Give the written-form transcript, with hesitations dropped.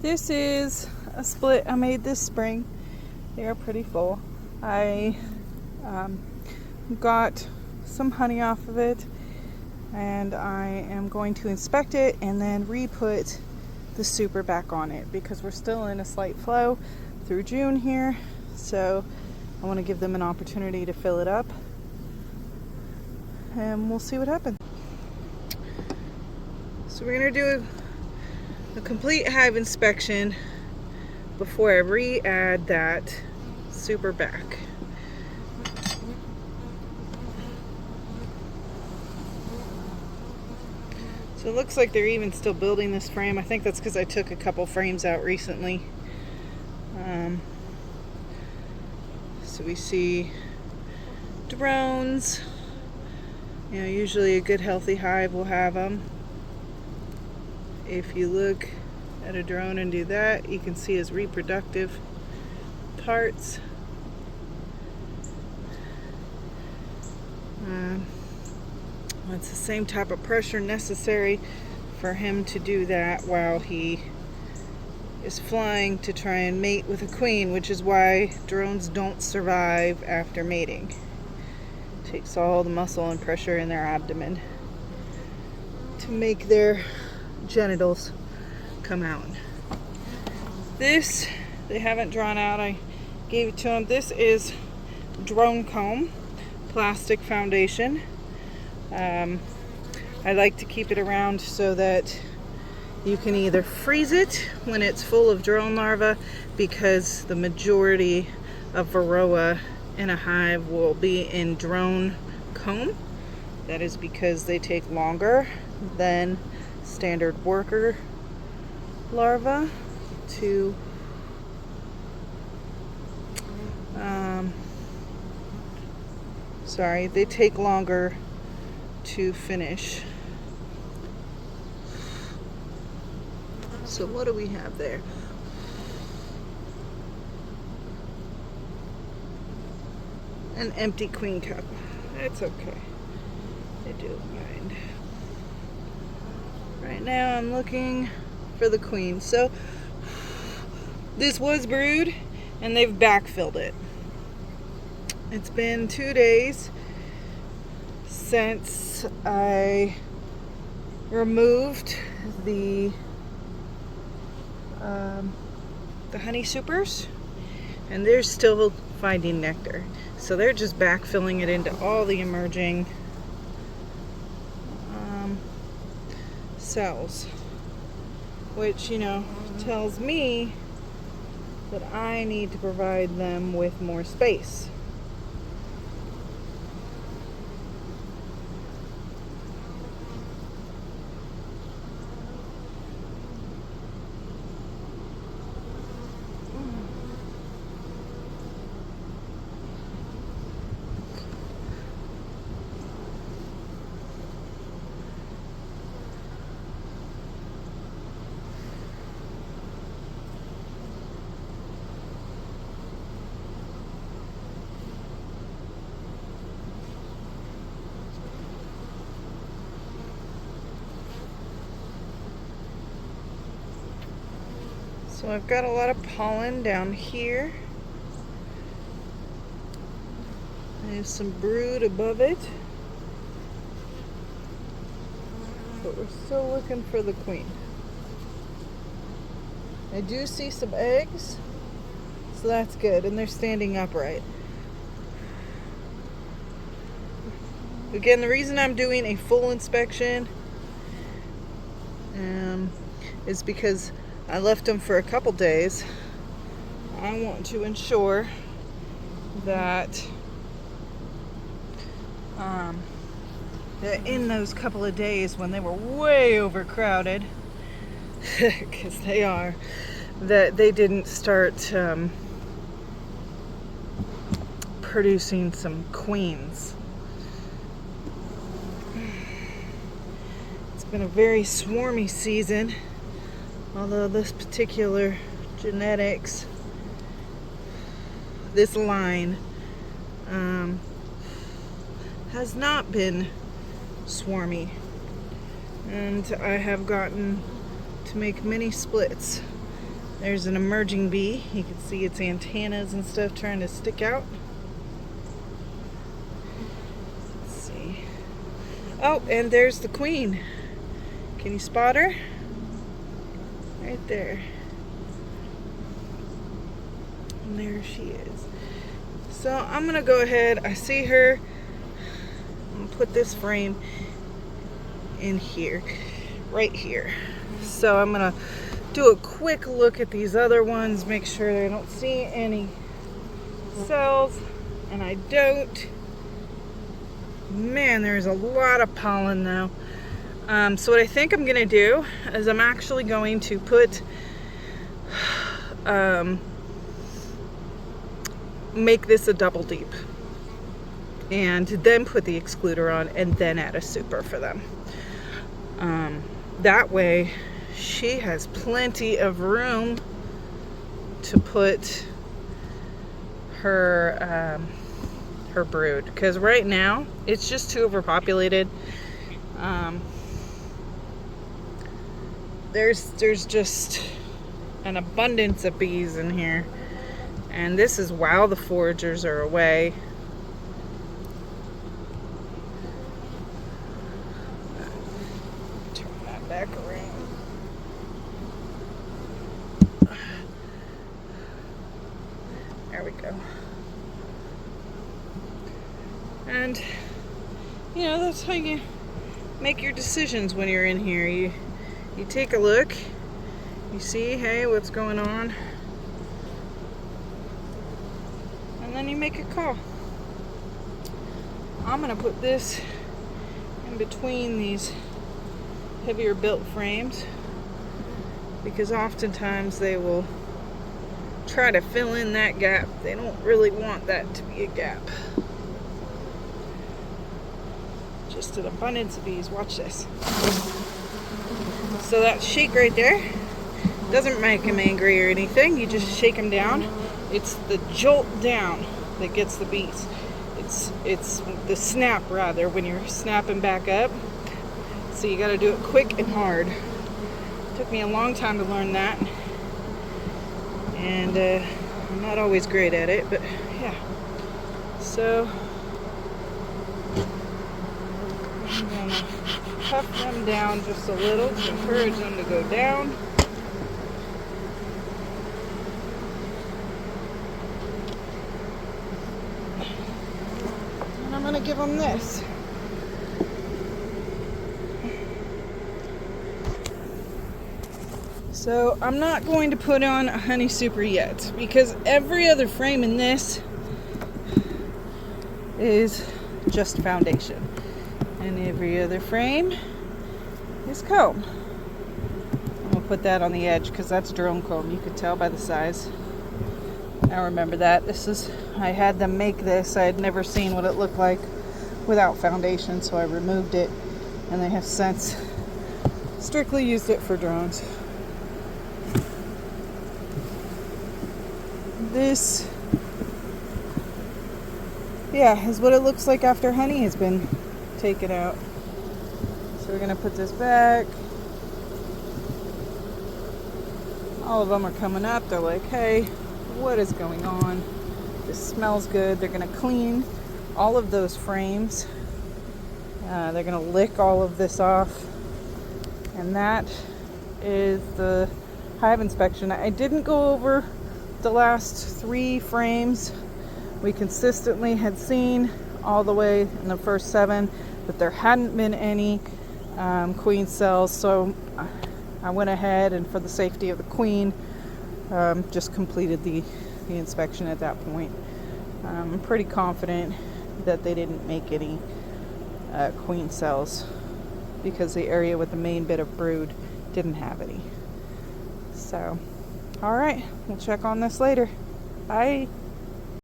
This is a split I made this spring. They are pretty full. I got some honey off of it, and I am going to inspect it and then re-put the super back on it because we're still in a slight flow through June here. So I want to give them an opportunity to fill it up, and we'll see what happens. So we're going to do a complete hive inspection before I re-add that super back. So it looks like they're even still building this frame. I think that's because I took a couple frames out recently. So we see drones. You know, usually a good healthy hive will have them. If you look at a drone and do that, you can see his reproductive parts. It's the same type of pressure necessary for him to do that while he is flying to try and mate with a queen, which is why drones don't survive after mating. It takes all the muscle and pressure in their abdomen to make their genitals come out. This they haven't drawn out. I gave it to them. This is drone comb, plastic foundation. I like to keep it around so that you can either freeze it when it's full of drone larvae, because the majority of varroa in a hive will be in drone comb. That is because they take longer than standard worker larvae to they take longer to finish. So what do we have there? An empty queen cup. That's okay. I do mind. Right now I'm looking for the queen. So this was brood and they've backfilled it. It's been 2 days since I removed the honey supers, and they're still finding nectar. So they're just backfilling it into all the emerging cells, which, you know, tells me that I need to provide them with more space. So I've got a lot of pollen down here. There's some brood above it. But we're still looking for the queen. I do see some eggs, so that's good, and they're standing upright. Again, the reason I'm doing a full inspection is because I left them for a couple days. I want to ensure that that in those couple of days when they were way overcrowded, because they are, that they didn't start producing some queens. It's been a very swarmy season. Although this particular genetics, this line, has not been swarmy. And I have gotten to make many splits There's an emerging bee. You can see its antennas and stuff trying to stick out. Let's see. Oh, and there's the queen. Can you spot her? Right there. And there she is. So I'm gonna go ahead. I see her. I'm gonna put this frame in here, right here. So I'm gonna do a quick look at these other ones, make sure I don't see any cells, and I don't. Man, there's a lot of pollen though. So what I think I'm gonna do is I'm actually going to put make this a double deep and then put the excluder on and then add a super for them. That way she has plenty of room to put her her brood, because right now it's just too overpopulated. There's just an abundance of bees in here, and this is while the foragers are away. Turn that back around. There we go. And you know, that's how you make your decisions when you're in here. You take a look, you see, hey, what's going on, and then you make a call. I'm gonna put this in between these heavier built frames, because oftentimes they will try to fill in that gap. They don't really want that to be a gap. Just an abundance of bees. Watch this. So that shake right there doesn't make them angry or anything. You just shake them down. It's the jolt down that gets the bees. It's the snap, rather, when you're snapping back up. So you got to do it quick and hard. It took me a long time to learn that, and I'm not always great at it, but yeah. So I'm gonna puff them down just a little to encourage them to go down. And I'm gonna give them this. So I'm not going to put on a honey super yet, because every other frame in this is just foundation. And every other frame is comb. I'm gonna put that on the edge because that's drone comb. You could tell by the size. I remember that. I had them make this. I had never seen what it looked like without foundation, so I removed it, and they have since strictly used it for drones. This, yeah, is what it looks like after honey has been taken out. So we're gonna put this back. All of them are coming up. They're like, hey, what is going on? This smells good. They're gonna clean all of those frames. They're gonna lick all of this off. And that is the hive inspection. I didn't go over the last 3 frames. We consistently had seen all the way in the first 7 that there hadn't been any queen cells, so I went ahead and, for the safety of the queen, just completed the inspection at that point. I'm pretty confident that they didn't make any queen cells, because the area with the main bit of brood didn't have any. So, alright, we'll check on this later. Bye.